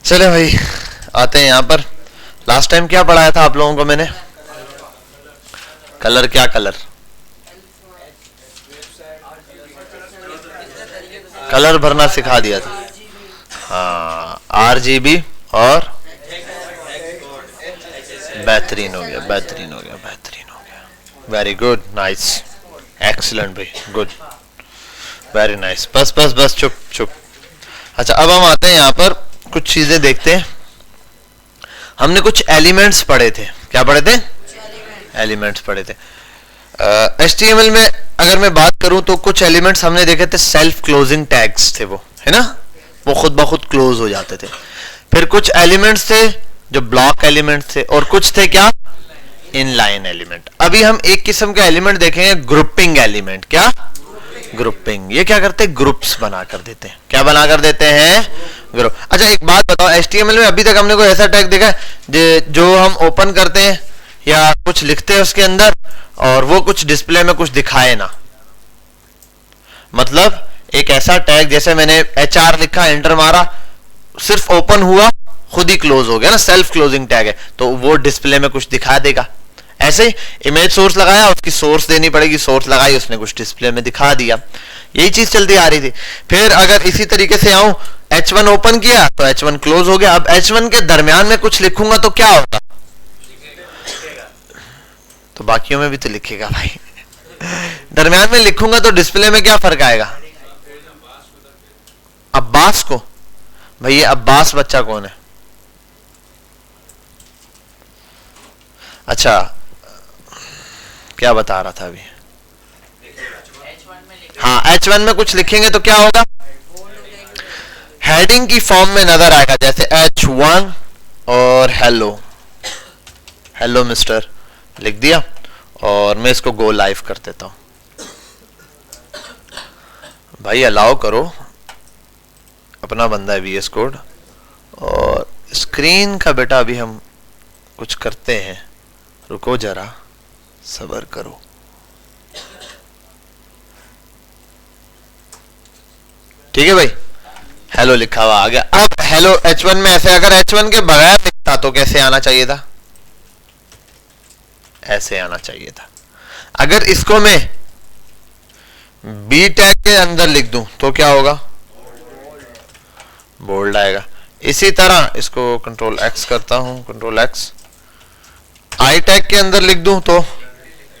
चले भाई आते हैं यहाँ पर। लास्ट टाइम क्या पढ़ाया था आप लोगों को मैंने? कलर, क्या कलर? कलर भरना सिखा दिया था। हाँ, RGB और बेहतरीन हो गया, बेहतरीन हो गया, बेहतरीन हो गया। वेरी गुड, नाइस, एक्सीलेंट भाई, गुड, वेरी नाइस। बस बस बस, चुप चुप। अच्छा, अब हम आते हैं यहाँ पर, कुछ चीजें देखते हैं। हमने कुछ एलिमेंट्स पढ़े थे। क्या पढ़े थे? एलिमेंट्स पढ़े थे। HTML में अगर मैं बात करूं तो कुछ एलिमेंट्स हमने देखे थे, सेल्फ क्लोजिंग टैग्स थे वो, है ना, वो खुद ब खुद क्लोज हो जाते थे। फिर कुछ एलिमेंट्स थे जो ब्लॉक एलिमेंट्स थे, और कुछ थे क्या, इनलाइन एलिमेंट। अभी हम एक किस्म के एलिमेंट देखेंगे, ग्रुपिंग एलिमेंट। क्या? ग्रुपिंग। ये क्या करते हैं? ग्रुप्स बना कर देते हैं। क्या बना कर देते हैं? ग्रुप। अच्छा, एक बात बताओ, HTML में अभी तक हमने कोई ऐसा टैग देखा है जो हम ओपन करते हैं या कुछ लिखते हैं उसके अंदर और वो कुछ डिस्प्ले में कुछ दिखाए ना? मतलब एक ऐसा टैग, जैसे मैंने HR लिखा, एंटर मारा, सिर्फ ओपन हुआ, खुद ही क्लोज हो गया ना, सेल्फ क्लोजिंग टैग है, तो वो डिस्प्ले में कुछ दिखा देगा। ऐसे ही इमेज सोर्स लगाया, उसकी सोर्स देनी पड़ेगी, सोर्स लगाई, उसने कुछ डिस्प्ले में दिखा दिया। यही चीज चलती आ रही थी। फिर अगर इसी तरीके से आऊं, H1 ओपन किया तो H1 क्लोज हो गया। अब H1 के दरमियान में कुछ लिखूंगा तो क्या होगा? तो बाकियों में भी तो लिखेगा भाई। दरमियान में लिखूंगा तो डिस्प्ले में क्या फर्क आएगा? अब्बास को, भाई ये अब्बास बच्चा कौन है? अच्छा, क्या बता रहा था अभी? हाँ, H1 में कुछ लिखेंगे तो क्या होगा? हेडिंग की फॉर्म में नजर आएगा, जैसे H1 और हेलो, हेलो मिस्टर लिख दिया, और मैं इसको गो लाइव कर देता हूं। भाई अलाउ करो, अपना बंदा है VS कोड, और स्क्रीन का बेटा अभी हम कुछ करते हैं, रुको जरा, सब्र करो। ठीक है भाई, हेलो लिखा हुआ आ गया। अब हेलो H1 में ऐसे, अगर H1 के बगैर लिखता तो कैसे आना चाहिए था? ऐसे आना चाहिए था। अगर इसको मैं B टैग के अंदर लिख दूं तो क्या होगा? बोल्ड आएगा। इसी तरह इसको कंट्रोल X करता हूं, कंट्रोल X, I टैग के अंदर लिख दूं तो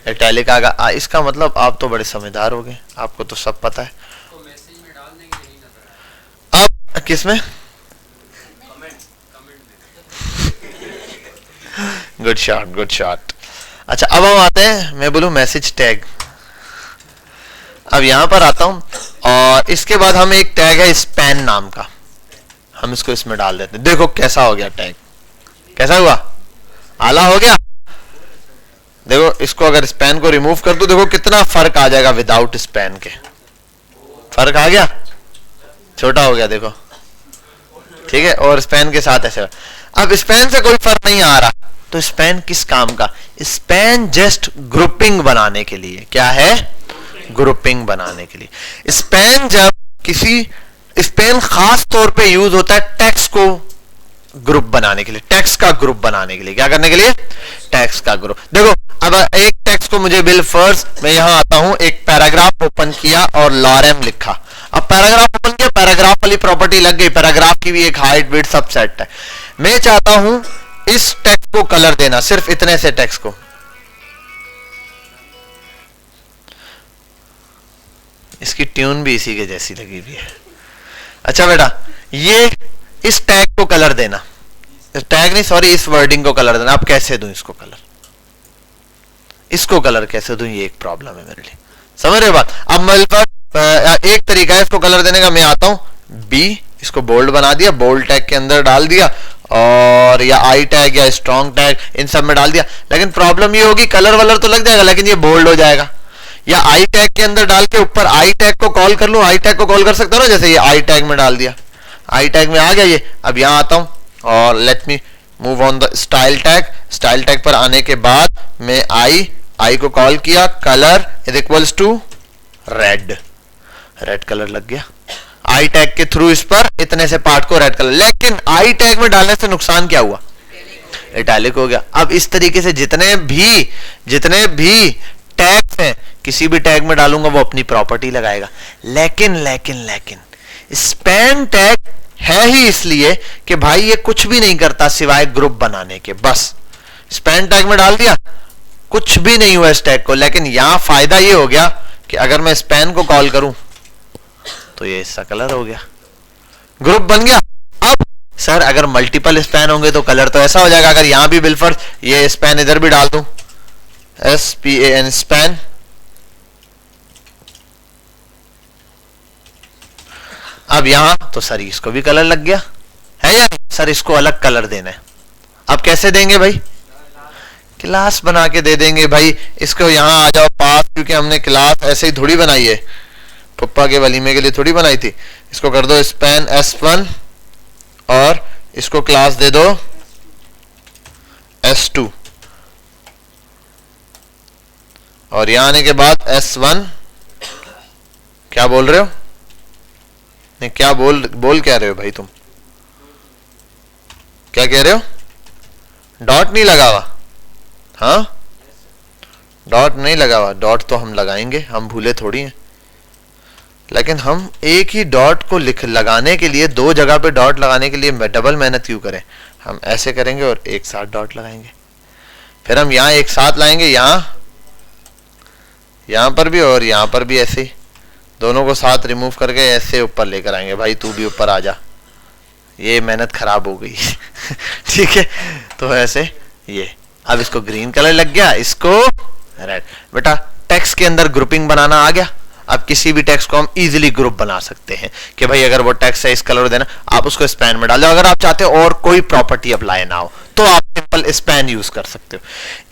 इटैलिक आएगा। इसका मतलब आप तो बड़े समझदार हो गए, आपको तो सब पता है। अब किस में? Good shot, good shot. अच्छा, अब हम आते हैं, मैं बोलूं मैसेज टैग। अब यहां पर आता हूं, और इसके बाद हम एक टैग है स्पैन नाम का, हम इसको इसमें डाल देते हैं। देखो कैसा हो गया टैग, कैसा हुआ? आला हो गया। देखो, इसको अगर स्पैन को रिमूव कर दो, देखो कितना फर्क आ जाएगा विदाउट स्पैन के। फर्क आ गया, छोटा हो गया, देखो, ठीक है। और स्पैन के साथ ऐसे। अब स्पैन से कोई फर्क नहीं आ रहा, तो स्पैन किस काम का? स्पैन जस्ट ग्रुपिंग बनाने के लिए। क्या है? ग्रुपिंग बनाने के लिए। स्पैन जब किसी, स्पैन खास तौर पे यूज होता है टेक्स्ट को ग्रुप बनाने के लिए, टेक्स्ट का ग्रुप बनाने के लिए। क्या करने के लिए? टेक्स्ट का ग्रुप। देखो, अब एक टेक्स्ट को मुझे बिल फर्स्ट, मैं यहां आता हूं, एक पैराग्राफ ओपन किया और लॉरेम लिखा। अब पैराग्राफ ओपन किया, पैराग्राफ वाली प्रॉपर्टी लग गई, पैराग्राफ की भी एक हाइट विड्थ सब सेट है। मैं चाहता हूं इस टेक्स्ट को कलर देना, सिर्फ इतने से टेक्स्ट को। इसकी ट्यून भी इसी के जैसी लगी हुई है। अच्छा बेटा, ये इस टैग को कलर देना, टैग नहीं सॉरी, इस वर्डिंग को कलर देना। अब कैसे दूं इसको कलर? इसको कलर कैसे दूं, ये एक प्रॉब्लम है मेरे लिए। समझ रहे हो बात? अब मेरे पास एक तरीका है इसको कलर देने का। मैं आता हूं B, इसको बोल्ड बना दिया, बोल्ड टैग के अंदर डाल दिया, और या I टैग या स्ट्रॉन्ग टैग, इन सब में डाल दिया। लेकिन प्रॉब्लम ये होगी, कलर वलर तो लग जाएगा लेकिन ये बोल्ड हो जाएगा। या I टैग के अंदर डाल के ऊपर I टैग को कॉल कर लूं, I टैग को कॉल कर सकता हूं ना, जैसे ये I टैग में डाल दिया, I टैग में आ गया ये। अब यहां आता हूं और let me move on the style tag. Style tag पर आने के बाद मैं I को कॉल किया, colour is equals to red, red colour लग गया। आई टैग के थ्रू इस पर इतने से पार्ट को रेड कलर, लेकिन आई टैग में डालने से नुकसान क्या हुआ, इटैलिक हो गया। अब इस तरीके से जितने भी टैग्स हैं किसी भी टैग में डालूंगा वो अपनी प्रॉपर्टी लगाएगा। लेकिन स्पैन टैग है ही इसलिए कि भाई ये कुछ भी नहीं करता सिवाय ग्रुप बनाने के, बस स्पैन टैग में डाल दिया, कुछ भी नहीं हुआ इस टैग को। लेकिन यहां फायदा ये हो गया कि अगर मैं स्पैन को कॉल करूं तो ये इसका कलर हो गया, ग्रुप बन गया। अब सर अगर मल्टीपल स्पैन होंगे तो कलर तो ऐसा हो जाएगा। अगर यहां भी बिलफर्ज ये स्पैन इधर भी डाल दूं, SPAN स्पैन, अब यहां तो सर इसको भी कलर लग गया है या नहीं? सर इसको अलग कलर देना है, अब कैसे देंगे भाई, क्लास बना के दे देंगे भाई। इसको यहां आ जाओ पास, क्योंकि हमने क्लास ऐसे ही थोड़ी बनाई है, पप्पा के वलीमे के लिए थोड़ी बनाई थी। इसको कर दो स्पैन S1 और इसको क्लास दे दो S2 और यहां आने के बाद S1, क्या बोल रहे हो, नहीं क्या बोल क्या रहे हो भाई तुम, क्या कह रहे हो, डॉट नहीं लगा हुआ, हाँ डॉट नहीं लगा हुआ, डॉट तो हम लगाएंगे, हम भूले थोड़ी हैं। लेकिन हम एक ही डॉट को लगाने के लिए, दो जगह पे डॉट लगाने के लिए डबल मेहनत क्यों करें, हम ऐसे करेंगे और एक साथ डॉट लगाएंगे, फिर हम यहां एक साथ लाएंगे, यहां पर भी और यहां पर भी ऐसे ही, दोनों को साथ रिमूव करके ऐसे ऊपर लेकर आएंगे। भाई तू भी ऊपर आ जा, ये मेहनत खराब हो गई ठीक है, तो ऐसे ये, अब इसको ग्रीन कलर लग गया, इसको रेड। बेटा टेक्स्ट के अंदर ग्रुपिंग बनाना आ गया। अब किसी भी टेक्स्ट को हम इजीली ग्रुप बना सकते हैं कि भाई अगर वो टेक्स्ट है इस कलर देना, आप उसको स्पैन में डाल दो। अगर आप चाहते हो और कोई प्रॉपर्टी अप्लाई ना हो तो आप सिंपल स्पैन यूज कर सकते हो।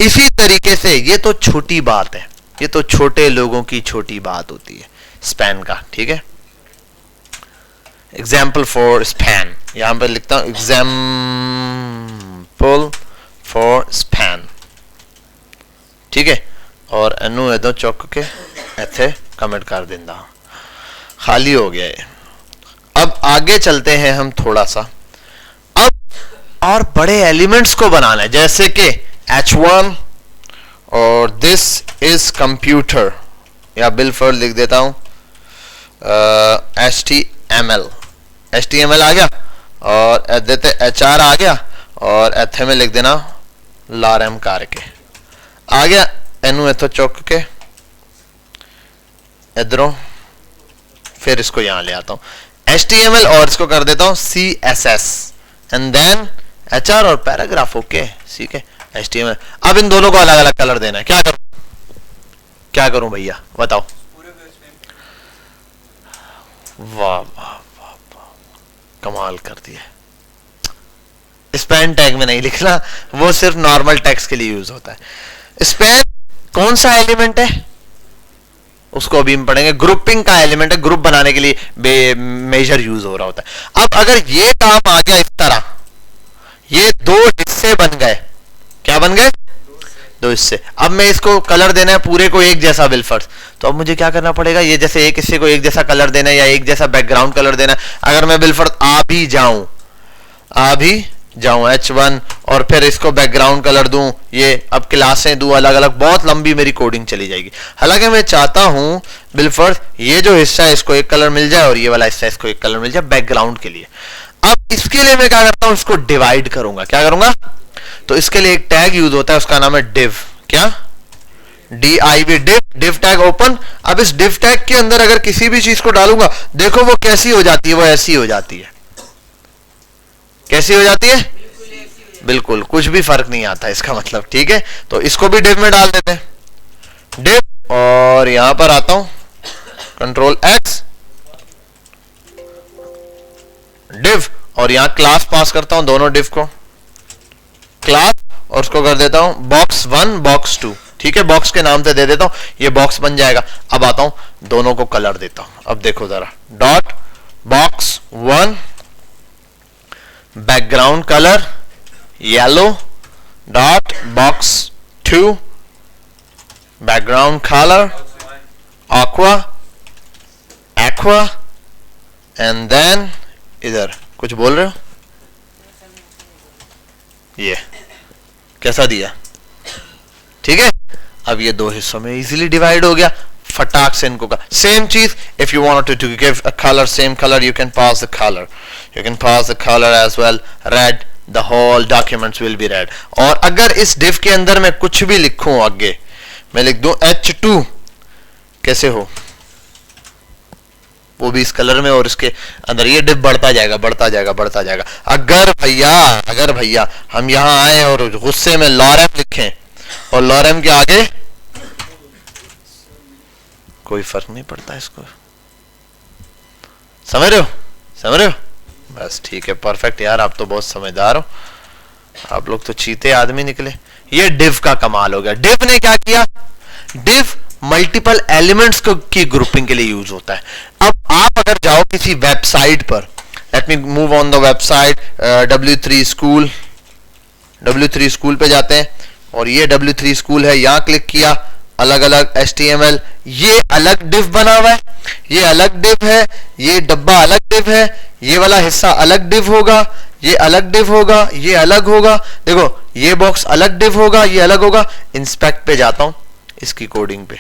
इसी तरीके से ये तो छोटी बात है, ये तो छोटे लोगों की छोटी बात होती है स्पैन का, ठीक है। एग्जाम्पल फॉर स्पैन, यहां पर लिखता हूं एग्जाम्पल फॉर स्पैन, ठीक है। और एनू एदो चौक के ऐसे कमेंट कर देना, खाली हो गया है। अब आगे चलते हैं हम थोड़ा सा, अब और बड़े एलिमेंट्स को बनाना है, जैसे कि H1 और दिस इज कंप्यूटर, या बिलफर लिख देता हूं HTML आ गया, और देते HR आ गया, और एथे में लिख देना लारम करके आ गया। एनू इथो चुक के इधरों, फिर इसको यहां ले आता हूं HTML और इसको कर देता हूं CSS एंड देन HR और पैराग्राफ, ओके ठीक है HTML। अब इन दोनों को अलग अलग कलर देना है, क्या करूं भैया बताओ, वाह वाह वाह वाह, कमाल कर दिया। स्पैन टैग में नहीं लिखना, वो सिर्फ नॉर्मल टेक्स्ट के लिए यूज होता है। स्पैन कौन सा एलिमेंट है उसको अभी हम पढ़ेंगे, ग्रुपिंग का एलिमेंट है, ग्रुप बनाने के लिए मेजर यूज हो रहा होता है। अब अगर ये काम आ गया इस तरह, ये दो हिस्से बन गए, क्या बन गए, दो हिस्से। अब मैं इसको कलर देना है पूरे को एक जैसा बिलफर्स, तो अब मुझे क्या करना पड़ेगा, ये जैसे एक हिस्से को एक जैसा कलर देना है या एक जैसा बैकग्राउंड कलर देना है। अगर मैं बिलफर्स आ भी जाऊं H1 और फिर इसको बैकग्राउंड कलर दूं, ये अब क्लासें दूं अलग अलग, बहुत लंबी मेरी कोडिंग चली जाएगी। हालांकि मैं चाहता हूं बिलफर्स ये जो हिस्सा है इसको एक कलर मिल जाए और ये वाला हिस्सा इसको एक कलर मिल जाए बैकग्राउंड के लिए। अब इसके लिए मैं क्या करता हूं, इसको डिवाइड करूंगा। क्या करूंगा, तो इसके लिए एक टैग यूज होता है, उसका नाम है div, क्या div, div टैग ओपन। अब इस div टैग के अंदर अगर किसी भी चीज को डालूंगा, देखो वो कैसी हो जाती है, वो ऐसी हो जाती है। कैसी हो जाती है, बिल्कुल कुछ भी फर्क नहीं आता इसका मतलब, ठीक है। तो इसको भी div में डाल देते हैं, div, और यहां पर आता हूं कंट्रोल X, div, और यहां क्लास पास करता हूं दोनों div को, क्लास, और उसको कर देता हूं box1 box2, ठीक है, बॉक्स के नाम से दे देता हूं, ये बॉक्स बन जाएगा। अब आता हूं दोनों को कलर देता हूं। अब देखो जरा, dot box1 background colour yellow, dot box2 background colour aqua, and then इधर कुछ बोल रहे हो, ये कैसा दिया, ठीक है। अब ये दो हिस्सों में इजीली डिवाइड हो गया, फटाक से इनको का सेम चीज। If you want to give a colour, same colour, you can pass the colour, you can pass the colour as well, red, the whole documents will be red. और अगर इस डिव के अंदर मैं कुछ भी लिखूं, आगे मैं लिख दूं H2, कैसे हो, वो भी इस कलर में, और इसके अंदर ये डिव बढ़ता जाएगा बढ़ता जाएगा बढ़ता जाएगा। अगर भैया हम यहां आए और गुस्से में लॉरेम लिखें और लॉरेम के आगे कोई फर्क नहीं पड़ता इसको, समझ रहे हो, बस ठीक है, परफेक्ट यार, आप तो बहुत समझदार हो, आप लोग तो चीते आदमी निकले। ये डिव का कमाल हो गया। डिव ने क्या किया, डिव मल्टीपल एलिमेंट्स की ग्रुपिंग के लिए यूज होता है। अब आप अगर जाओ किसी वेबसाइट पर, late me move on the website W3 school, W3 school पे जाते हैं और ये W3 स्कूल है, यहां क्लिक किया, अलग अलग HTML, ये अलग डिव बना हुआ है, ये अलग डिव है, ये डब्बा अलग डिव है, ये वाला हिस्सा अलग डिव होगा, ये अलग डिव होगा, ये अलग होगा, देखो ये बॉक्स अलग डिव होगा, ये अलग होगा। इंस्पेक्ट पे जाता हूं इसकी कोडिंग पे,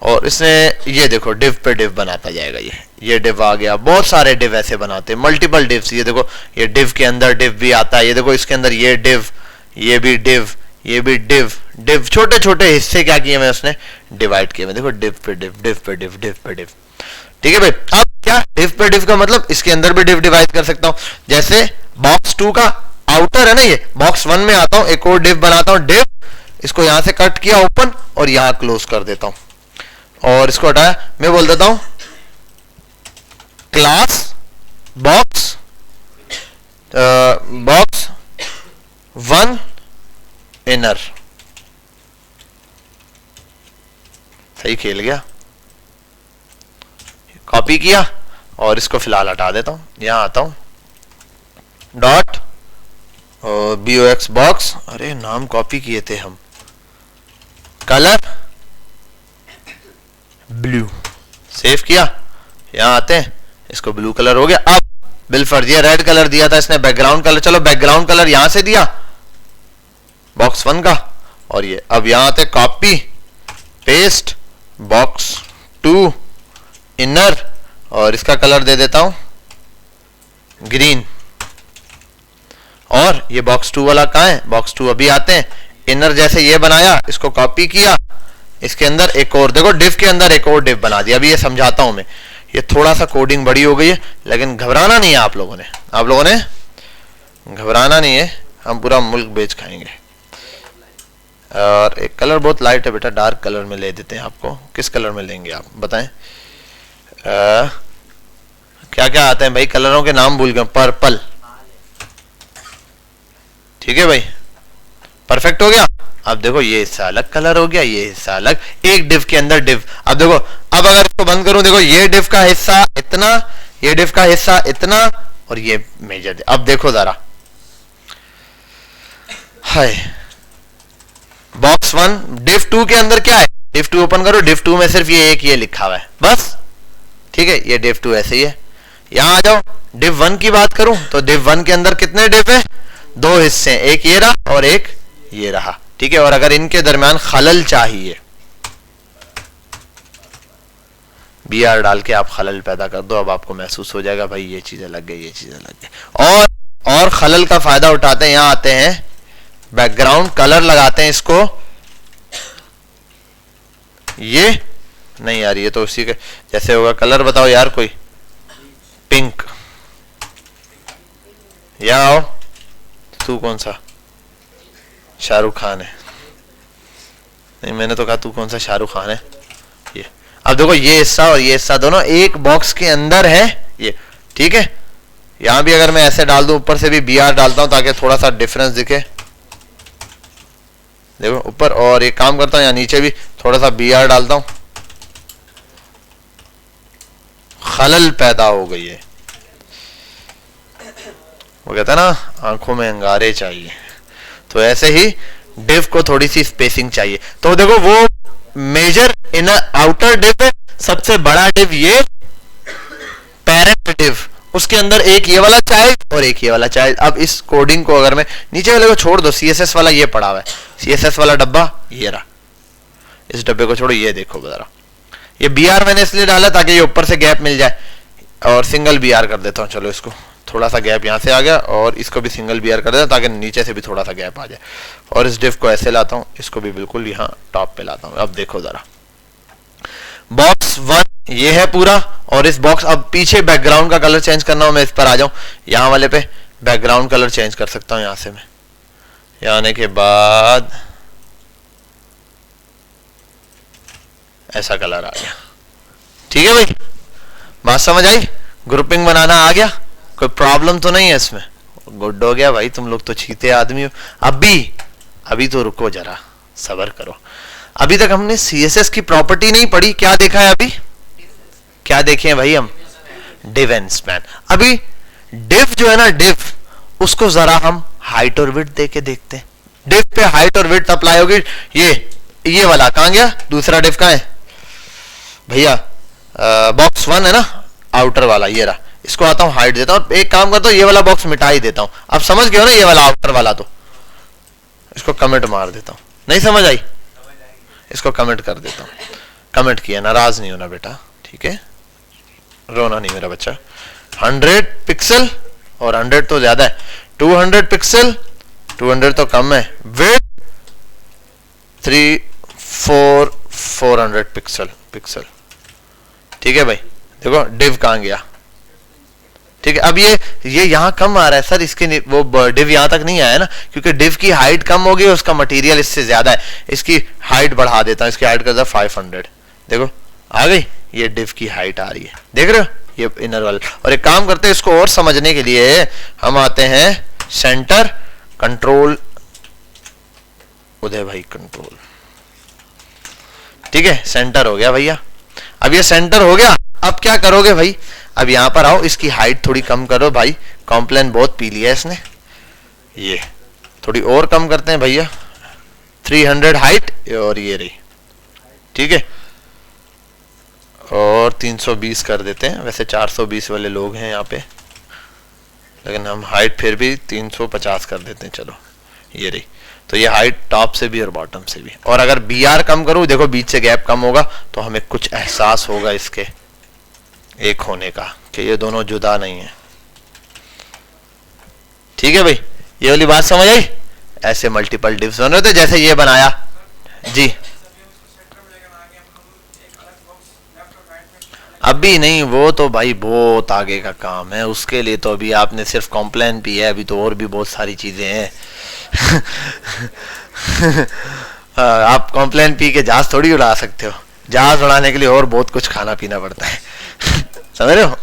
और इसने ये देखो डिव पे डिव बनाता जाएगा, ये डिव आ गया। बहुत सारे डिव ऐसे बनाते हैं, मल्टीपल डिव्स, ये देखो ये डिव के अंदर डिव भी आता है, ये देखो इसके अंदर ये डिव, ये भी डिव, ये भी डिव, डिव छोटे छोटे हिस्से क्या किए मैं उसने डिवाइड किए, मैं देखो डिव पे डिव, डिव पे डिव, डिव पे डिव, ठीक है भाई। अब क्या डिव पे डिव का मतलब, इसके अंदर भी डिव डिवाइड कर सकता हूं, जैसे बॉक्स 2 का आउटर है ना, ये बॉक्स 1 में आता हूं, एक और डिव बनाता हूं, डिव, इसको यहां से कट किया ओपन और यहां क्लोज कर देता हूं और इसको हटाया, मैं बोल देता हूं क्लास बॉक्स 1 इनर, सही खेल गया। कॉपी किया और इसको फिलहाल हटा देता हूं, यहां आता हूं डॉट BOX बॉक्स, अरे नाम कॉपी किए थे हम, कलर ब्लू, सेव किया, यहां आते हैं, इसको ब्लू कलर हो गया। अब बिलफर्ज ये रेड कलर दिया था इसने, बैकग्राउंड कलर, चलो बैकग्राउंड कलर यहां से दिया बॉक्स 1 का, और ये अब यहां आते कॉपी पेस्ट बॉक्स 2 इनर, और इसका कलर दे देता हूं ग्रीन, और ये बॉक्स 2 वाला कहां है, बॉक्स 2 अभी आते हैं, इनर जैसे ये बनाया, इसको कॉपी किया, इसके अंदर एक और, देखो डिव के अंदर एक और डिव बना दिया। अभी ये समझाता हूं मैं, ये थोड़ा सा कोडिंग बड़ी हो गई है, लेकिन घबराना नहीं है आप लोगों ने घबराना नहीं है, हम पूरा मुल्क बेच खाएंगे। और एक कलर बहुत लाइट है बेटा, डार्क कलर में ले देते हैं आपको, किस कलर में लेंगे आप बताएं, क्या क्या आते हैं भाई, कलरों के नाम भूल गए, पर्पल, ठीक है भाई, परफेक्ट हो गया। अब देखो ये हिस्सा अलग कलर हो गया, ये हिस्सा अलग, एक डिव के अंदर डिव। अब देखो, अब अगर इसको बंद करूं, देखो ये डिव का हिस्सा इतना, ये डिव का हिस्सा इतना, और ये मेजर। अब देखो जरा, हाय बॉक्स 1 डिव 2 के अंदर क्या है, डिव 2 ओपन करो, डिव 2 में सिर्फ ये एक ये लिखा हुआ है बस, ठीक है, ये डिव 2 ऐसे ही है। यहां आ जाओ, डिव 1 की बात करूं तो डिव 1 के अंदर कितने डिव है, 2 हिस्से, एक ये रहा और एक ये रहा, ठीक है। और अगर इनके दरमियान खलल चाहिए, BR डाल के आप खलल पैदा कर दो, अब आपको महसूस हो जाएगा भाई ये चीजें लग गई, ये चीजें लग गई। और खलल का फायदा उठाते हैं, यहां आते हैं बैकग्राउंड कलर लगाते हैं, इसको ये नहीं यार, ये तो उसी के जैसे होगा, कलर बताओ यार कोई, पिंक, यहां आओ, तू कौन सा, शाहरुख खान है, नहीं मैंने तो कहा तू कौन सा शाहरुख खान है, ये। अब देखो ये हिस्सा और ये हिस्सा दोनों एक बॉक्स के अंदर है, ये ठीक है। यहां भी अगर मैं ऐसे डाल दूं, ऊपर से भी BR डालता हूं ताकि थोड़ा सा डिफरेंस दिखे, देखो ऊपर, और एक काम करता हूं यहाँ नीचे भी थोड़ा सा BR डालता हूं, खलल पैदा हो गई है। वो कहता है ना आंखों में अंगारे चाहिए, तो ऐसे ही डिव को थोड़ी सी स्पेसिंग चाहिए। तो देखो वो मेजर इन आउटर डिव है, सबसे बड़ा डिव ये div, उसके अंदर एक ये वाला चाइल्ड और एक ये वाला चाइल्ड। अब इस कोडिंग को अगर मैं नीचे वाले को छोड़ दो, CSS वाला ये पड़ा हुआ है, CSS वाला डब्बा ये रहा, इस डब्बे को छोड़ो, ये देखो जरा, ये BR मैंने इसलिए डाला ताकि ये ऊपर से गैप मिल जाए, और सिंगल BR कर देता हूँ। चलो इसको थोड़ा सा गैप यहाँ से आ गया, और इसको भी सिंगल BR कर देता हूँ ताकि नीचे से भी थोड़ा सा गैप आ जाए, और इस डिव को ऐसे लाता हूँ, इसको भी बिल्कुल यहाँ टॉप पे लाता हूँ। अब देखो जरा, बॉक्स 1 ये है पूरा, और इस बॉक्स, अब पीछे बैकग्राउंड का कलर चेंज करना हो, मैं इस पर आ जाऊं, यहाँ वाले पे बैकग्राउंड कलर चेंज कर सकता हूँ। यहाँ से मैं यहाँ आने के बाद ऐसा कलर आ गया, ठीक है भाई, बात समझ आई, ग्रुपिंग बनाना आ गया, कोई प्रॉब्लम तो नहीं है इसमें, गुड हो गया भाई, तुम लोग तो चीते आदमी हो। अभी तो रुको जरा, सब्र करो, अभी तक हमने CSS की प्रॉपर्टी नहीं पढ़ी, क्या देखा है अभी, क्या देखे हैं भाई हम, div एंड स्पैन। अभी div जो है ना, div, उसको जरा हम हाइट और विड्थ देके देखते हैं। div पे हाइट और विड्थ अप्लाई होगी, ये वाला कहां गया, दूसरा div कहां है भैया, बॉक्स 1 है ना, आउटर वाला ये रहा, इसको आता हूं हाइट देता हूं, एक काम करता हूं, ये वाला बॉक्स मिटा ही देता हूं। अब समझ गए हो ना, ये वाला आउटर वाला, तो इसको कमेंट मार देता हूं, नहीं समझ आई, इसको कमेंट कर देता हूं, कमेंट किया, नाराज नहीं होना बेटा, ठीक है, रोना नहीं मेरा बच्चा। 100 पिक्सल, और 100 तो ज्यादा है, 200 पिक्सल, 200 तो कम है, विड्थ 400 पिक्सल, ठीक है भाई। देखो डिव कहां गया, ठीक है, अब ये यहां कम आ रहा है सर, इसके वो डिव यहां तक नहीं आया ना, क्योंकि डिव की हाइट कम हो गई, उसका मटेरियल इससे ज्यादा है, इसकी हाइट बढ़ा देता हूं, इसकी हाइट कर 500, देखो आ गई, ये डिव की हाइट आ रही है, देख रहे हो, ये इनर वाला। और एक काम करते हैं, इसको और समझने के लिए हम आते हैं सेंटर, कंट्रोल, उदय भाई कंट्रोल, ठीक है, सेंटर हो गया भैया। अब ये सेंटर हो गया, अब क्या करोगे भाई, अब यहां पर आओ, इसकी हाइट थोड़ी कम करो भाई, कॉम्प्लेन बहुत पी लिया है इसने, ये थोड़ी और कम करते हैं भैया, 300 हाइट, और ये रही, ठीक है, और 320 कर देते हैं, वैसे 420 वाले लोग हैं यहाँ पे, लेकिन हम हाइट फिर भी 350 कर देते हैं, चलो ये रही, तो ये हाइट टॉप से भी और बॉटम से भी। और अगर BR कम करूं, देखो बीच से गैप कम होगा, तो हमें कुछ एहसास होगा इसके एक होने का, कि ये दोनों जुदा नहीं है, ठीक है भाई, ये वाली बात समझ आई। ऐसे मल्टीपल डिव्स बने होते, जैसे ये बनाया जी, अभी नहीं, वो तो भाई बहुत आगे का काम है, उसके लिए तो अभी आपने सिर्फ कॉम्प्लेन पी है, अभी तो और भी बहुत सारी चीजें हैं। आप कॉम्प्लेन पी के जहाज थोड़ी उड़ा सकते हो, जहाज उड़ाने के लिए और बहुत कुछ खाना पीना पड़ता है। समझ रहे हो,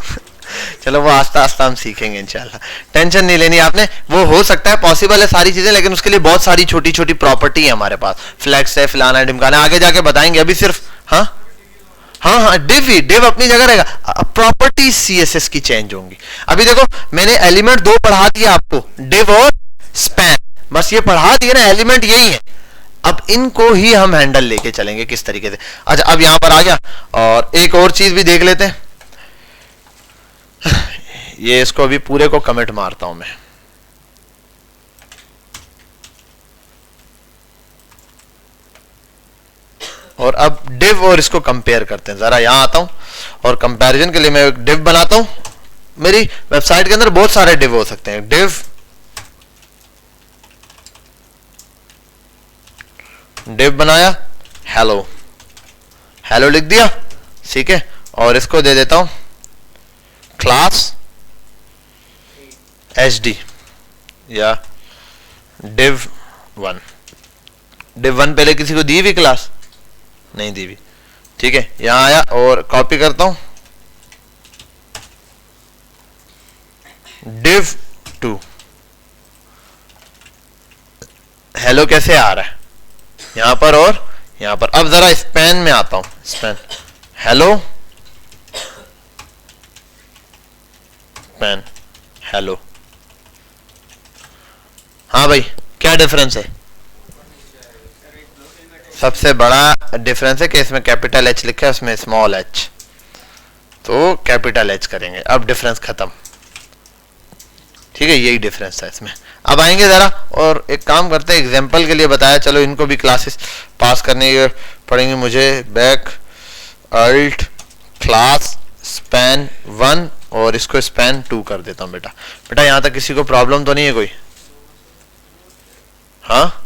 चलो वो आस्ता आस्ता हम सीखेंगे इंशाल्लाह, टेंशन नहीं लेनी आपने, वो हो सकता है, पॉसिबल है सारी चीजें, लेकिन उसके लिए बहुत सारी छोटी छोटी प्रॉपर्टी है हमारे पास, फ्लैक्स है, फलाना ढिमकाना, आगे जाके बताएंगे, अभी सिर्फ हाँ डिव अपनी जगह रहेगा, प्रॉपर्टी CSS की चेंज होंगी। अभी देखो मैंने एलिमेंट 2 पढ़ा दिया आपको, डिव और स्पैन, बस ये पढ़ा दिया ना, एलिमेंट यही है, अब इनको ही हम हैंडल लेके चलेंगे किस तरीके से। अच्छा अब यहां पर आ गया, और एक और चीज भी देख लेते हैं, ये इसको अभी पूरे को कमेंट मारता हूं मैं, और अब डिव और इसको कंपेयर करते हैं, जरा यहां आता हूं, और कंपैरिजन के लिए मैं एक डिव बनाता हूं, मेरी वेबसाइट के अंदर बहुत सारे डिव हो सकते हैं, डिव बनाया, हेलो लिख दिया, ठीक है, और इसको दे देता हूं क्लास HD या div 1, पहले किसी को दी हुई क्लास नहीं दी हुई, ठीक है, यहां आया और कॉपी करता हूं, div 2, हेलो कैसे आ रहा है यहां पर और यहां पर। अब जरा स्पैन में आता हूं, स्पैन हेलो, स्पैन हेलो, हाँ भाई क्या डिफरेंस है, सबसे बड़ा डिफरेंस है कि इसमें कैपिटल H लिखा है, उसमें स्मॉल h, तो कैपिटल एच करेंगे। अब डिफरेंस खत्म, ठीक है, यही डिफरेंस था इसमें। अब आएंगे जरा और एक काम करते हैं, एग्जांपल के लिए बताया, चलो इनको भी क्लासेस पास करने पड़ेंगे मुझे। बैक अल्ट क्लास स्पैन 1 और इसको स्पैन 2 कर देता हूं। बेटा यहां तक किसी को प्रॉब्लम तो नहीं है कोई? हाँ,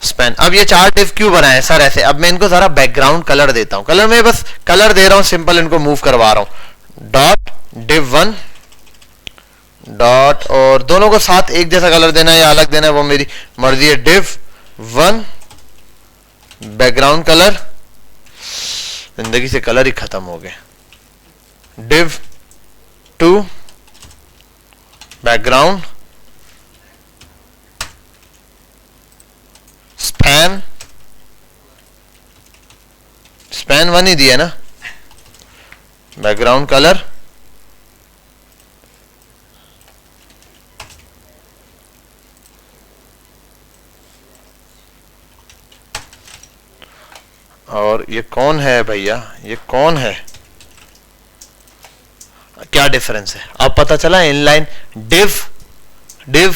स्पैन। अब ये चार डिव क्यों बनाए सर ऐसे? अब मैं इनको जरा बैकग्राउंड कलर देता हूं। कलर में बस कलर दे रहा हूं, सिंपल इनको मूव करवा रहा हूं। डॉट डिव 1 डॉट, और दोनों को साथ एक जैसा कलर देना है या अलग देना है वो मेरी मर्जी है। डिव 1 बैकग्राउंड कलर, जिंदगी से कलर ही खत्म हो गए। डिव 2 बैकग्राउंड स्पैन 1 ही दिया ना, बैकग्राउंड कलर और ये कौन है भैया, ये कौन है? क्या डिफरेंस है अब पता चला? इनलाइन डिव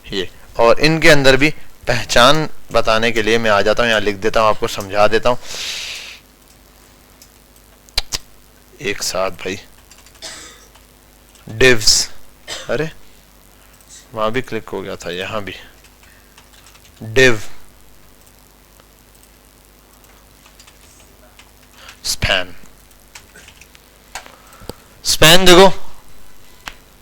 ये, और इनके अंदर भी पहचान बताने के लिए मैं आ जाता हूं, यहां लिख देता हूं, आपको समझा देता हूं एक साथ भाई। डिव्स, अरे वहां भी क्लिक हो गया था, यहां भी डिव स्पैन देखो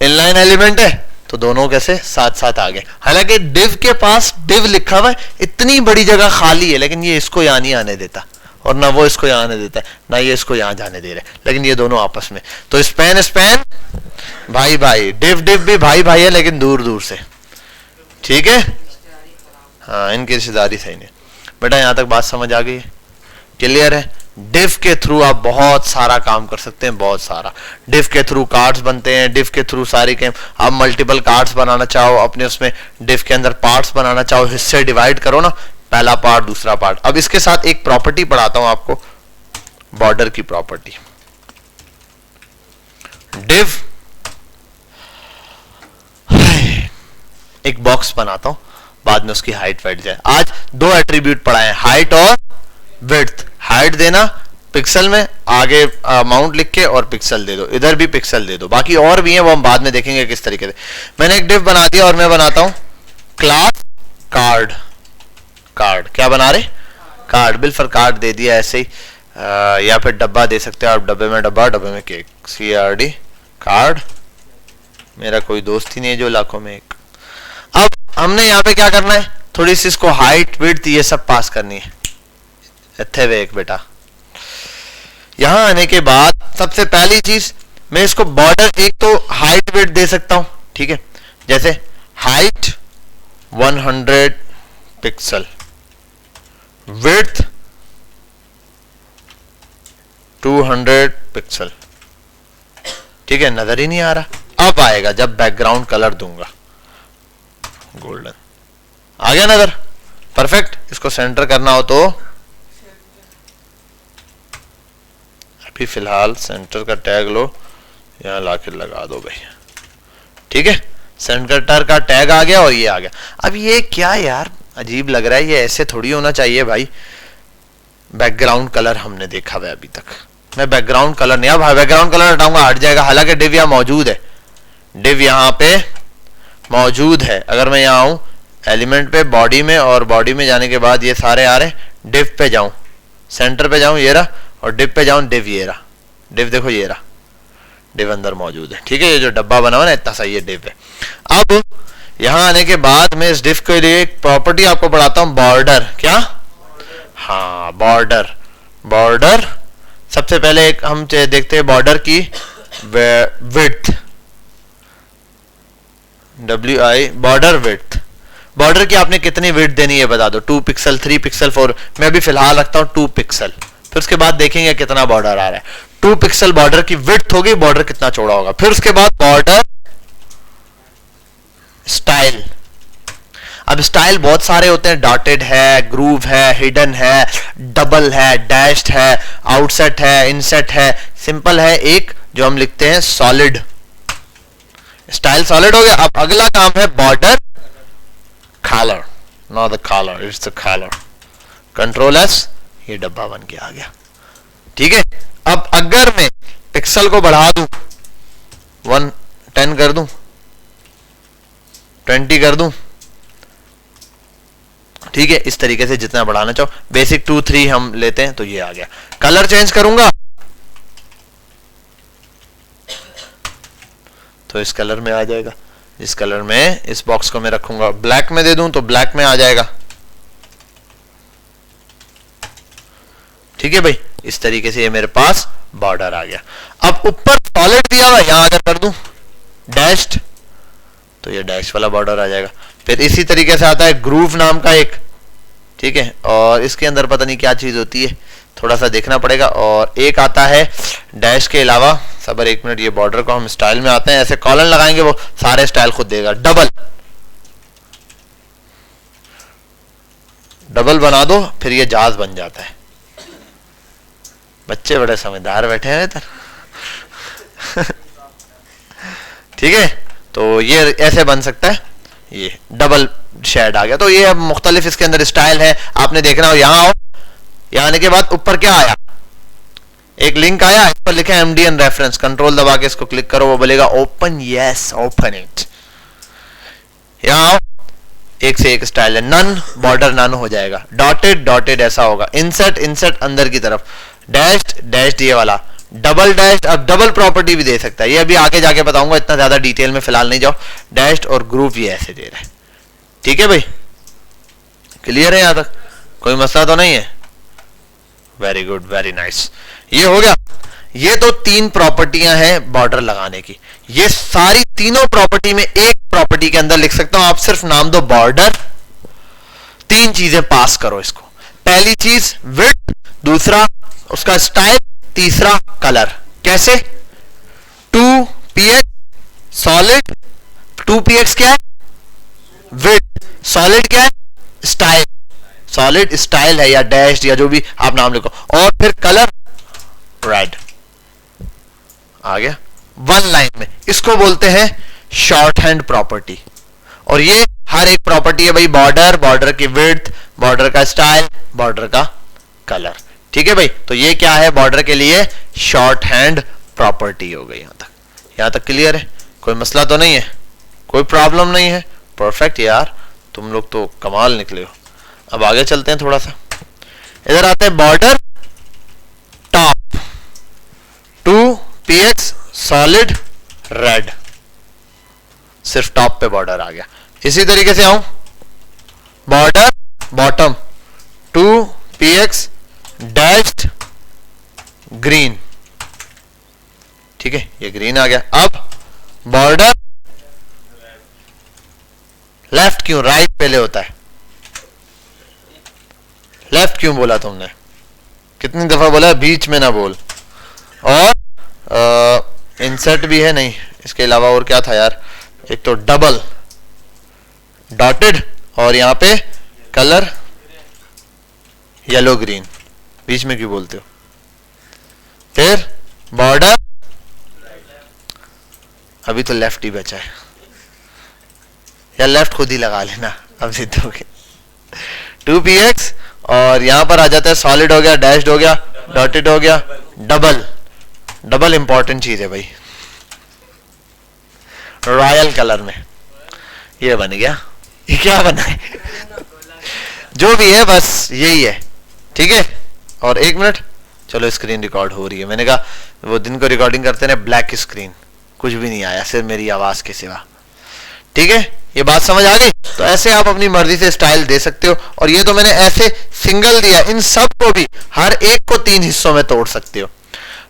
इनलाइन एलिमेंट है तो दोनों कैसे साथ साथ आ गए। हालांकि डिव के पास डिव लिखा हुआ है, इतनी बड़ी जगह खाली है, लेकिन ये इसको यहां नहीं आने देता और ना वो इसको यहां आने देता है, ना ये इसको यहां जाने दे रहे, लेकिन ये दोनों आपस में। तो स्पैन भाई भाई, डिव भी भाई भाई है लेकिन दूर दूर से, ठीक है। हाँ, इनकी रिश्तेदारी सही नहीं। बेटा यहां तक बात समझ आ गई है? क्लियर है? डिव के थ्रू आप बहुत सारा काम कर सकते हैं, बहुत सारा। डिव के थ्रू कार्ड्स बनते हैं, डिव के थ्रू सारी के आप मल्टीपल कार्ड्स बनाना चाहो अपने उसमें, डिव के अंदर पार्ट्स बनाना चाहो, हिस्से डिवाइड करो ना, पहला पार्ट दूसरा पार्ट। अब इसके साथ एक प्रॉपर्टी पढ़ाता हूं आपको, बॉर्डर की प्रॉपर्टी। डिव एक बॉक्स बनाता हूं, बाद में उसकी हाइट बैठ जाए। आज दो एट्रीब्यूट पढ़ाए, हाइट और विड्थ। हाइट देना पिक्सल में, आगे अमाउंट लिख के और पिक्सल दे दो, इधर भी पिक्सल दे दो, बाकी और भी है वो हम बाद में देखेंगे किस तरीके से। मैंने एक डिव बना दिया और मैं बनाता हूं क्लास कार्ड। क्या बना रहे? कार्ड। बिल फॉर कार्ड दे दिया ऐसे ही, या फिर डब्बा दे सकते हो आप, डब्बे में डब्बा, डब्बे में केक, CRD कार्ड। मेरा कोई दोस्त ही नहीं है जो लाखों में एक। अब हमने यहाँ पे क्या करना है, थोड़ी सी इसको हाइट विड्थ ये सब पास करनी है। इत्थे वे एक बेटा, यहां आने के बाद सबसे पहली चीज मैं इसको बॉर्डर, एक तो हाइट विड्थ दे सकता हूं, ठीक है, जैसे हाइट 100 पिक्सल, विड्थ 200 पिक्सल, ठीक है। नजर ही नहीं आ रहा, अब आएगा जब बैकग्राउंड कलर दूंगा, गोल्डन आ गया नजर, परफेक्ट। इसको सेंटर करना हो तो अभी फिलहाल सेंटर का टैग लो, यहां लाके लगा दो भाई, ठीक है। सेंटर का टैग आ गया और ये आ गया। अब ये क्या यार अजीब लग रहा है, ये ऐसे थोड़ी होना चाहिए भाई। बैकग्राउंड कलर हमने देखा हुआ अभी तक, मैं बैकग्राउंड कलर नहीं, अब बैकग्राउंड कलर हटाऊंगा हट जाएगा, हालांकि डिव यहां मौजूद है, डिव यहां पे मौजूद है। अगर मैं यहां आऊं एलिमेंट पे, बॉडी में, और बॉडी में जाने के बाद ये सारे आ रहे, डिव पे जाऊं, सेंटर पे जाऊं, ये रहा, और डिव पे जाऊं, डिव ये रहा, डिव देखो ये रहा, डिव अंदर मौजूद है, ठीक है। ये जो डब्बा बना हुआ ना इतना सही है, डिव है। अब यहां आने के बाद मैं इस डिव के लिए एक प्रॉपर्टी आपको पढ़ाता हूं, बॉर्डर। क्या? हाँ, बॉर्डर सबसे पहले एक हम देखते हैं बॉर्डर की width, WI border width. Border की आपने कितनी विड्थ देनी है बता दो, 2 पिक्सल, 3 पिक्सल, 4। मैं अभी फिलहाल रखता हूं 2 पिक्सल, फिर उसके बाद देखेंगे कितना बॉर्डर आ रहा है। 2 पिक्सल बॉर्डर की विड्थ होगी, बॉर्डर कितना चौड़ा होगा। फिर उसके बाद बॉर्डर स्टाइल। अब स्टाइल बहुत सारे होते हैं, डॉटेड है, ग्रूव है, हिडन है, डबल है, डैश्ड है, आउटसेट है, इनसेट है, सिंपल है एक जो हम लिखते हैं सॉलिड। स्टाइल सॉलिड हो गया। अब अगला काम है border colour, not the colour, it's the colour. Control S, ये डब्बा बन के आ गया। ठीक है, अब अगर मैं पिक्सल को बढ़ा दूं 10 कर दूं, 20 कर दूं, ठीक है, इस तरीके से जितना बढ़ाना चाहो। बेसिक 2 3 हम लेते हैं तो ये आ गया। कलर चेंज करूंगा तो इस कलर में आ जाएगा। इस कलर में इस बॉक्स को मैं रखूंगा, ब्लैक में दे दूं तो ब्लैक में आ जाएगा। ठीक है भाई, इस तरीके से ये मेरे पास बॉर्डर आ गया। अब ऊपर सॉलिड दिया हुआ, यहां अगर कर दूं डैश्ड तो ये डैश वाला बॉर्डर आ जाएगा। फिर इसी तरीके से आता है ग्रूव नाम का एक, ठीक है, और इसके अंदर पता नहीं क्या चीज होती है, थोड़ा सा देखना पड़ेगा। और एक आता है डैश के अलावा, सबर एक मिनट, ये बॉर्डर को हम स्टाइल में आते हैं, ऐसे कॉलन लगाएंगे वो सारे स्टाइल खुद देगा। डबल बना दो, फिर ये जाज बन जाता है। बच्चे बड़े समझदार बैठे हैं इधर। ठीक है, तो ये ऐसे बन सकता है, ये डबल शेड आ गया। तो ये अब मुख्तलिफ इसके अंदर स्टाइल है, आपने देखना हो। यहां आओ, यहां आने के बाद ऊपर क्या आया, एक लिंक आया, इस पर लिखा है MDN रेफरेंस। कंट्रोल दबा के इसको क्लिक करो, वो बोलेगा ओपन, यस ओपन इट। यहां आओ, एक से एक स्टाइल है। नन, बॉर्डर नन हो जाएगा। डॉटेड, डॉटेड ऐसा होगा। इंसर्ट, इंसर्ट अंदर की तरफ। डैश्ड, डैश्ड ये वाला। डबल डैश्ड, अब डबल प्रॉपर्टी भी दे सकता है, ये अभी आगे जाके बताऊंगा, इतना ज्यादा डिटेल में फिलहाल नहीं जाओ। डैश्ड और ग्रुप ये ऐसे दे रहा है। ठीक है भाई, क्लियर है यहां तक, कोई मसला तो नहीं है? Very good, very nice. ये हो गया। ये तो 3 प्रॉपर्टियां हैं बॉर्डर लगाने की। ये सारी तीनों प्रॉपर्टी में एक प्रॉपर्टी के अंदर लिख सकता हूं, आप सिर्फ नाम दो बॉर्डर। 3 चीजें पास करो इसको। पहली चीज विड्थ, दूसरा उसका स्टाइल, तीसरा कलर। कैसे? 2px सॉलिड, 2px क्या है? विड्थ, सॉलिड क्या है? स्टाइल। सॉलिड स्टाइल है या डैश या जो भी आप नाम लिखो, और फिर कलर रेड आ गया 1 लाइन में। इसको बोलते हैं शॉर्ट हैंड प्रॉपर्टी। और ये हर एक प्रॉपर्टी है भाई, बॉर्डर, बॉर्डर की विड्थ, बॉर्डर का स्टाइल, बॉर्डर का कलर। ठीक है भाई, तो ये क्या है बॉर्डर के लिए? शॉर्ट हैंड प्रॉपर्टी हो गई। यहां तक क्लियर है? कोई मसला तो नहीं है, कोई प्रॉब्लम नहीं है? परफेक्ट यार, तुम लोग तो कमाल निकले हो। अब आगे चलते हैं थोड़ा सा, इधर आते हैं border top, 2px solid red, सिर्फ टॉप पे बॉर्डर आ गया। इसी तरीके से आऊं border bottom, 2px dashed green. ठीक है, ये ग्रीन आ गया। अब बॉर्डर लेफ्ट, क्यों राइट पहले होता है? लेफ्ट क्यों बोला तुमने? कितनी दफा बोला, बीच में ना बोल। और इंसर्ट भी है नहीं, इसके अलावा और क्या था यार? एक तो डबल, डॉटेड, और यहां पे कलर येलो ग्रीन। बीच में क्यों बोलते हो? फिर बॉर्डर, अभी तो लेफ्ट ही बचा है, या लेफ्ट खुद ही लगा लेना अब सीधोगे। 2px, और यहां पर आ जाता है सॉलिड हो गया, डैश्ड हो गया, डॉटेड हो गया, डबल। डबल इंपॉर्टेंट चीज है भाई, रॉयल कलर में ये बन गया। ये क्या बना है? जो भी है बस यही है। ठीक है, और 1 मिनट, चलो स्क्रीन रिकॉर्ड हो रही है। मैंने कहा वो दिन को रिकॉर्डिंग करते हैं ब्लैक स्क्रीन, कुछ भी नहीं आया सिर्फ मेरी आवाज के सिवा। ठीक है, ये बात समझ आ गई? तो ऐसे आप अपनी मर्जी से स्टाइल दे सकते हो। और ये तो मैंने ऐसे सिंगल दिया, इन सब को भी हर एक को 3 हिस्सों में तोड़ सकते हो।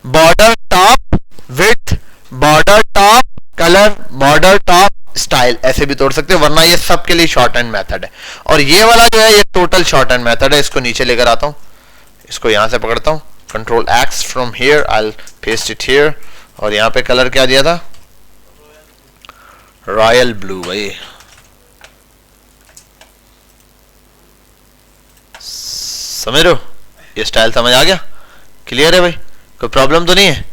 Border top width, border top colour, border top style, ऐसे भी तोड़ सकते हो, वरना ये सब के लिए शॉर्ट हैंड मेथड है। और ये वाला जो है ये टोटल शॉर्ट हैंड मेथड है। इसको नीचे लेकर आता हूं, इसको यहां से पकड़ता हूं, control x from here, I will paste it here. और यहां पे कलर क्या दिया था? Royal blue. भाई समझ रहे हो? ये स्टाइल समझ आ गया? क्लियर है भाई? कोई प्रॉब्लम तो नहीं है?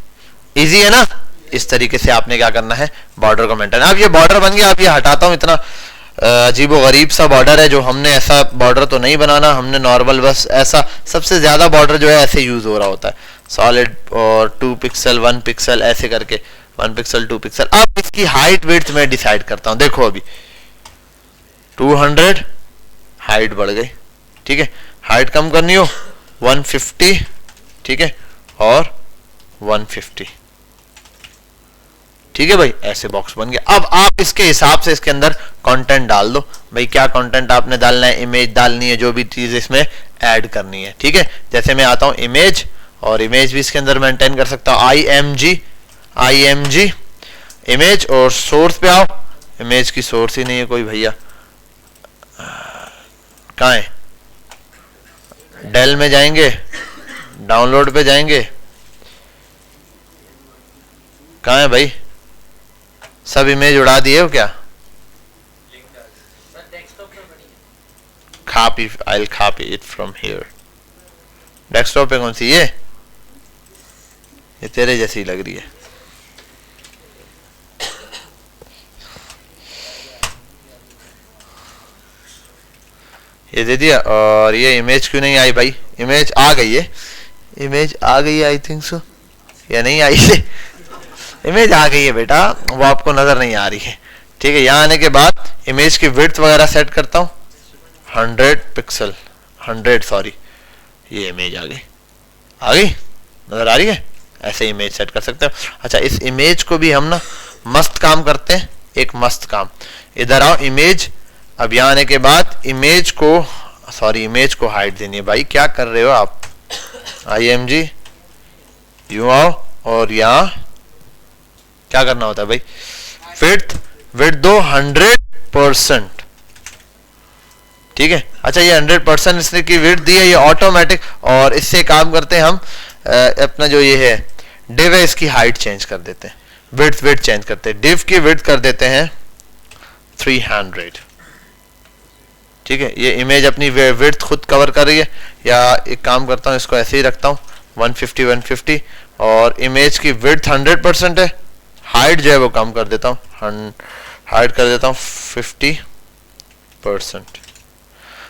इजी है ना। इस तरीके से आपने क्या करना है, बॉर्डर को मेंटेन। अब ये बॉर्डर बन गया, अब ये हटाता हूं, इतना अजीबो गरीब सा बॉर्डर है जो हमने ऐसा बॉर्डर तो नहीं बनाना, हमने नॉर्मल बस ऐसा, सबसे ज्यादा बॉर्डर जो है ऐसे यूज हो रहा होता है, सॉलिड और 2 पिक्सल 1 पिक्सल ऐसे करके, 1 पिक्सल 2 पिक्सल। अब इसकी हाइट विड्थ में डिसाइड करता हूं। देखो अभी 200 हाइट बढ़ गई, ठीक है। हाइट कम करनी हो 150, ठीक है, और 150, ठीक है भाई, ऐसे बॉक्स बन गया। अब आप इसके हिसाब से इसके अंदर कंटेंट डाल दो भाई, क्या कंटेंट आपने डालना है, इमेज डालनी है, जो भी चीज इसमें ऐड करनी है, ठीक है। जैसे मैं आता हूं इमेज, और इमेज भी इसके अंदर मेंटेन कर सकता हूं, IMG इमेज, और सोर्स पे आओ, इमेज की सोर्स ही नहीं है कोई भैया, कहां है, डेल में जाएंगे, डाउनलोड पे जाएंगे, कहां है भाई, सब इमेज उड़ा दिए हो क्या, copy, I will copy it from here. Desktop पे कौन सी, ये तेरे जैसी लग रही है, ये दे दिया। और ये इमेज क्यों नहीं आई भाई, इमेज आ गई है, इमेज आ गई है आई थिंक सो, या नहीं आई है, इमेज आ गई है बेटा, वो आपको नजर नहीं आ रही है, ठीक है। यहाँ आने के बाद इमेज की विड्थ वगैरह सेट करता हूँ 100 पिक्सल, 100 सॉरी, ये इमेज आ गई, नजर आ रही है, ऐसे इमेज सेट कर सकते हो। अच्छा, इस इमेज को भी हम ना मस्त काम करते हैं, एक मस्त काम, इधर आओ इमेज, अब यहाँ आने के बाद इमेज को, सॉरी इमेज को हाइट देनी है भाई, क्या कर रहे हो आप, IMG यूं आओ, और यहाँ क्या करना होता है भाई, विड्थ दो 100%, ठीक है। अच्छा, ये 100% इसने की विड्थ दी है, ये ऑटोमेटिक, और इससे काम करते हैं हम, अपना जो ये है डिव है, इसकी हाइट चेंज कर देते हैं, विड्थ चेंज करते हैं, डिव की विड्थ कर देते हैं 300, ठीक है। ये इमेज अपनी विड्थ खुद कवर कर रही है, या एक काम करता हूँ, इसको ऐसे ही रखता हूँ 150, और इमेज की विड्थ 100% है, हाइट जो है वो कम कर देता हूँ, हाइट कर देता हूँ 50%।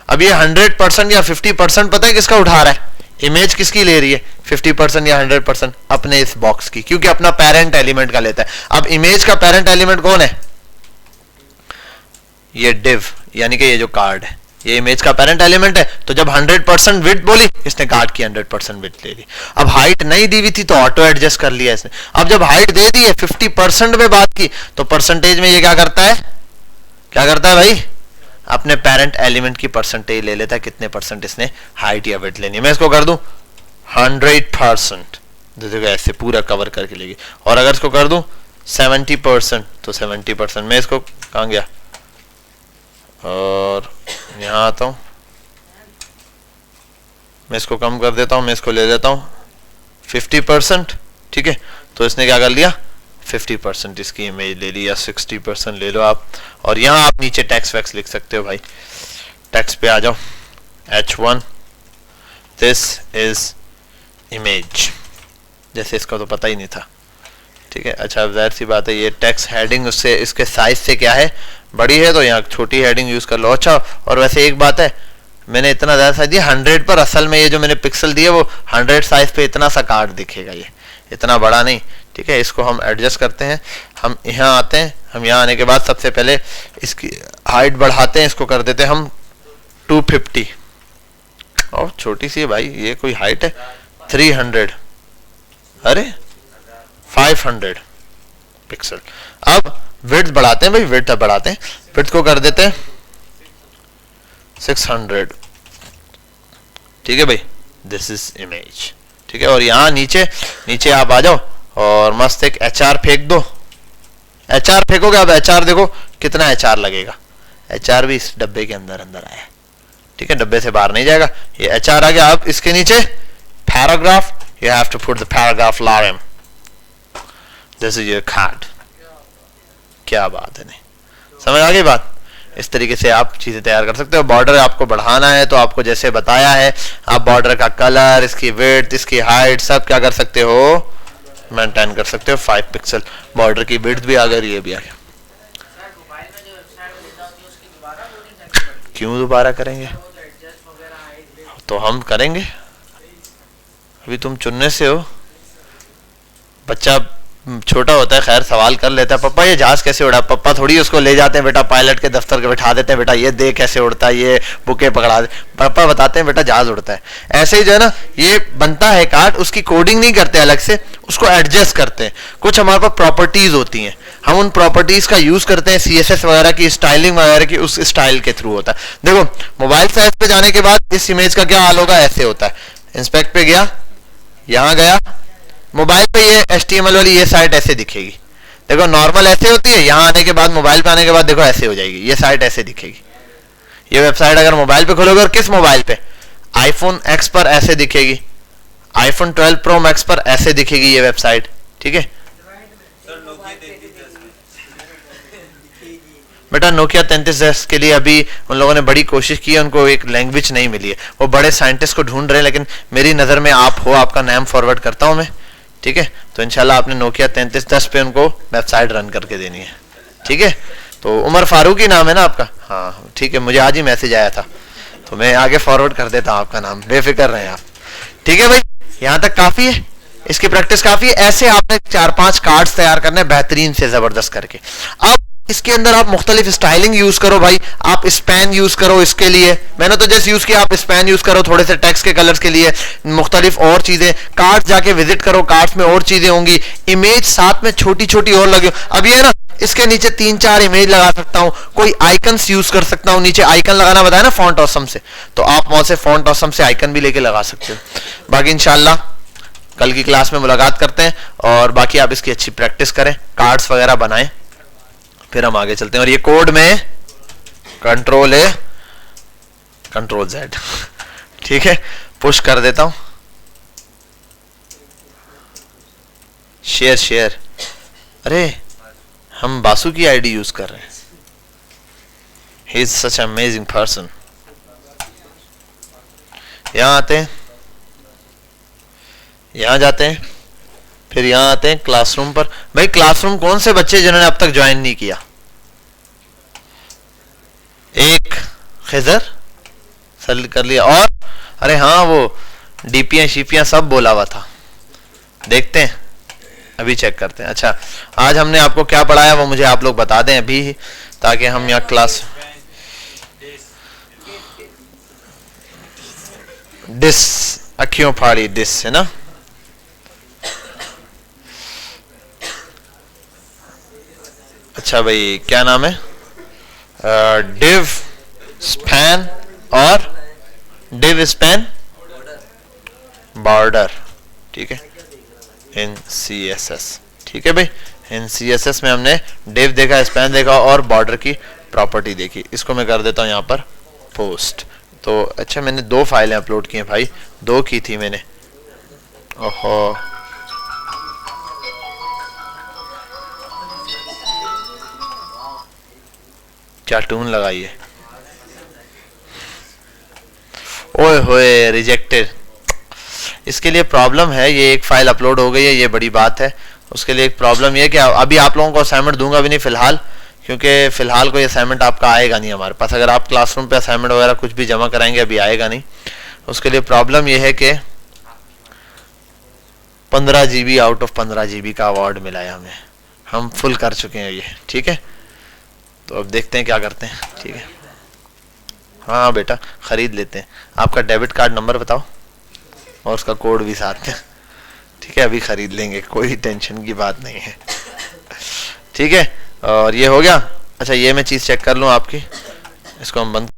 अब ये 100% या 50% पता है किसका उठा रहा है, इमेज किसकी ले रही है, 50% या 100%, अपने इस बॉक्स की, क्योंकि अपना पेरेंट एलिमेंट का लेता है। अब इमेज का पेरेंट एलिमेंट कौन है, ये डिव, यानी कि ये जो कार्ड है, ये इमेज का पेरेंट एलिमेंट है। तो जब 100% विड्थ बोली, इसने कार्ड की 100% विड्थ ले ली। अब हाइट नहीं दी हुई थी तो ऑटो एडजस्ट कर लिया इसने। अब जब हाइट दे दी है, 50% में बात की, तो परसेंटेज में ये क्या करता है भाई, अपने पेरेंट एलिमेंट की परसेंटेज ले लेता है, कितने परसेंट इसने हाइट या विड्थ लेनी है। मैं इसको कर दूं 100%, देखो ऐसे पूरा कवर करके लेगी। और अगर इसको कर दूं 70%, तो 70%। मैं इसको कहां गया, और यहां आता हूं, मैं इसको कम कर देता हूं, मैं इसको ले लेता हूं 50%, ठीक है। तो इसने क्या कर लिया, 50% इसकी इमेज ले ली, या 60% ले लो आप। और यहां आप नीचे टेक्स्ट वैक्स लिख सकते हो भाई, टेक्स्ट पे आ जाओ, H1 दिस इज इमेज, जैसे इसका तो पता ही नहीं था, ठीक है। अच्छा, जाहिर सी बात है, ये टेक्स्ट हेडिंग उससे, इसके साइज से क्या है, बड़ी है, तो यहाँ छोटी हेडिंग यूज कर लो। अच्छा, और वैसे एक बात है, मैंने इतना ज्यादा साइज दिया 100 पर, असल में ये जो मैंने पिक्सल दिया वो 100 साइज पे इतना सा कार्ड दिखेगा, ये इतना बड़ा नहीं, ठीक है। इसको हम एडजस्ट करते हैं, हम यहाँ आते हैं, हम यहाँ आने के बाद सबसे पहले इसकी हाइट बढ़ाते हैं, इसको कर देते हैं हम 250, और छोटी सी है भाई, ये कोई हाइट है, 300, अरे 500 पिक्सल। अब विड्थ बढ़ाते हैं भाई, विड्थ बढ़ाते हैं, विड्थ को कर देते हैं 600, ठीक है भाई, दिस इज इमेज, ठीक है। और यहाँ नीचे आप आ जाओ, और मस्त एक HR फेंक दो, HR फेंकोगे, अब HR देखो कितना HR लगेगा, HR भी इस डब्बे के अंदर आया, ठीक है, डब्बे से बाहर नहीं जाएगा, ये HR आ गया। अब इसके नीचे paragraph, you have to put the paragraph lorem, this is your card, क्या बात है, नहीं समझ आ गई बात। इस तरीके से आप चीजें तैयार कर सकते हो। बॉर्डर आपको बढ़ाना है तो आपको जैसे बताया है, आप बॉर्डर का कलर, इसकी विड्थ, इसकी हाइट सब क्या कर सकते हो, मेंटेन कर सकते हो। 5 पिक्सल बॉर्डर की विड्थ भी आ गई, ये भी आ गया। क्यों दोबारा करेंगे? तो हम करेंगे, अभी तुम चुनने से हो। बच्चा छोटा होता है, खैर सवाल कर लेता है, पापा ये जहाज कैसे उड़ा? पापा थोड़ी उसको ले जाते हैं बेटा पायलट के दफ्तर के बिठा देते हैं, बेटा ये देख कैसे उड़ता है, ये बुके पकड़ा दे, पापा बताते हैं बेटा जहाज उड़ता है। ऐसे ही जो है ना ये बनता है कार्ड, उसकी कोडिंग नहीं करते अलग से, उसको एडजस्ट करते हैं। कुछ हमारे पास प्रॉपर्टीज होती हैं, हम उन प्रॉपर्टीज का यूज करते हैं, CSS वगैरह की स्टाइलिंग वगैरह की, उस स्टाइल के थ्रू होता है। देखो मोबाइल साइज पे जाने के बाद इस इमेज का क्या हाल होगा, ऐसे होता है। इंस्पेक्ट पे गया, यहां गया, मोबाइल पे ये HTML वाली ये साइट ऐसे दिखेगी। देखो नॉर्मल ऐसे होती है, यहां आने के बाद मोबाइल पे आने के बाद देखो ऐसे हो जाएगी, ये साइट ऐसे दिखेगी। ये वेबसाइट अगर मोबाइल पे खोलोगे, और किस मोबाइल पे, iPhone X पर ऐसे दिखेगी, iPhone 12 Pro Max पर ऐसे दिखेगी ये वेबसाइट, ठीक है बेटा। नोकिया 3310 के लिए अभी उन लोगों ने बड़ी कोशिश की है, उनको एक लैंग्वेज नहीं मिली है, वो बड़े साइंटिस्ट को ढूंढ रहे हैं, लेकिन मेरी नज़र में आप हो, आपका नाम फॉरवर्ड करता हूं मैं, ठीक है। तो इंशाल्लाह आपने नोकिया 3310 पे उनको वेबसाइट रन करके देनी है, ठीक है। तो उमर फारूकी नाम है ना आपका? हाँ ठीक है, मुझे आज ही मैसेज आया था, तो मैं आगे फॉरवर्ड कर देता हूँ आपका नाम, बेफिक्र रहें आप, ठीक है भाई। यहाँ तक काफी है, इसकी प्रैक्टिस काफी है। ऐसे आपने 4-5 कार्ड्स तैयार करने बेहतरीन से जबरदस्त करके। अब इसके अंदर आप मुख्तलिफ स्टाइलिंग यूज करो भाई, आप स्पैन यूज करो इसके लिए, मैंने तो जैसे यूज किया, आप स्पैन यूज करो थोड़े से टेक्स्ट के कलर्स के लिए, मुख्तलिफ और चीजें। कार्ड्स जाके विजिट करो, कार्ड्स में और चीजें होंगी, इमेज साथ में छोटी छोटी और लगे। अब ये ना इसके नीचे 3-4 इमेज लगा सकता हूं, कोई आइकन्स यूज कर सकता हूं, नीचे आइकन लगाना बताया ना फॉन्ट ऑसम से, तो आप वहां से फॉन्ट ऑसम से आइकन भी लेके लगा सकते हो। बाकी इंशाल्लाह कल की क्लास में मुलाकात करते हैं, और बाकी आप इसकी अच्छी प्रैक्टिस करें, कार्ड्स वगैरह बनाएं, फिर हम आगे चलते हैं। और ये कोड में Ctrl+A Ctrl+Z ठीक है, पुश कर देता हूं, शेयर। अरे हम बासु की आईडी यूज कर रहे हैं, he is such amazing person. यहां आते हैं, यहां जाते हैं, फिर यहां आते हैं क्लासरूम पर। भाई क्लासरूम कौन से बच्चे जिन्होंने अब तक ज्वाइन नहीं किया? एक खिजर सल कर लिया, और अरे हाँ वो डीपियां शीपियां सब बोला हुआ था, देखते हैं अभी चेक करते हैं। अच्छा आज हमने आपको क्या पढ़ाया वो मुझे आप लोग बता दें अभी, ताकि हम यहाँ क्लास डिस अखियों फाड़ी डिस है ना। अच्छा भाई क्या नाम है, डिव स्पैन और डिव स्पैन बॉर्डर, ठीक है इन CSS, ठीक है भाई। इन CSS में हमने डिव देखा, स्पैन देखा और बॉर्डर की प्रॉपर्टी देखी। इसको मैं कर देता हूं यहाँ पर पोस्ट। तो अच्छा मैंने 2 फाइलें अपलोड की हैं भाई, 2 की थी मैंने, ओहो क्या टून लगाई है, ओए होए रिजेक्टेड। इसके लिए प्रॉब्लम है, ये एक फाइल अपलोड हो गई है, ये बड़ी बात है। उसके लिए एक प्रॉब्लम ये है कि अभी आप लोगों को असाइनमेंट दूंगा भी नहीं फिलहाल, क्योंकि फिलहाल कोई असाइनमेंट आपका आएगा नहीं हमारे पास। अगर आप क्लासरूम पे असाइनमेंट वगैरह कुछ भी जमा कराएंगे अभी आएगा नहीं। उसके लिए प्रॉब्लम ये है कि 15 GB आउट ऑफ 15 GB का अवार्ड मिला है हमें, हम फुल कर चुके हैं ये, ठीक है। तो अब देखते हैं क्या करते हैं, ठीक है। हाँ बेटा खरीद लेते हैं। आपका डेबिट कार्ड नंबर बताओ और उसका कोड भी साथ में, ठीक है। अभी खरीद लेंगे, कोई टेंशन की बात नहीं है, ठीक है। और ये हो गया। अच्छा ये मैं चीज़ चेक कर लूँ आपकी, इसको हम बंद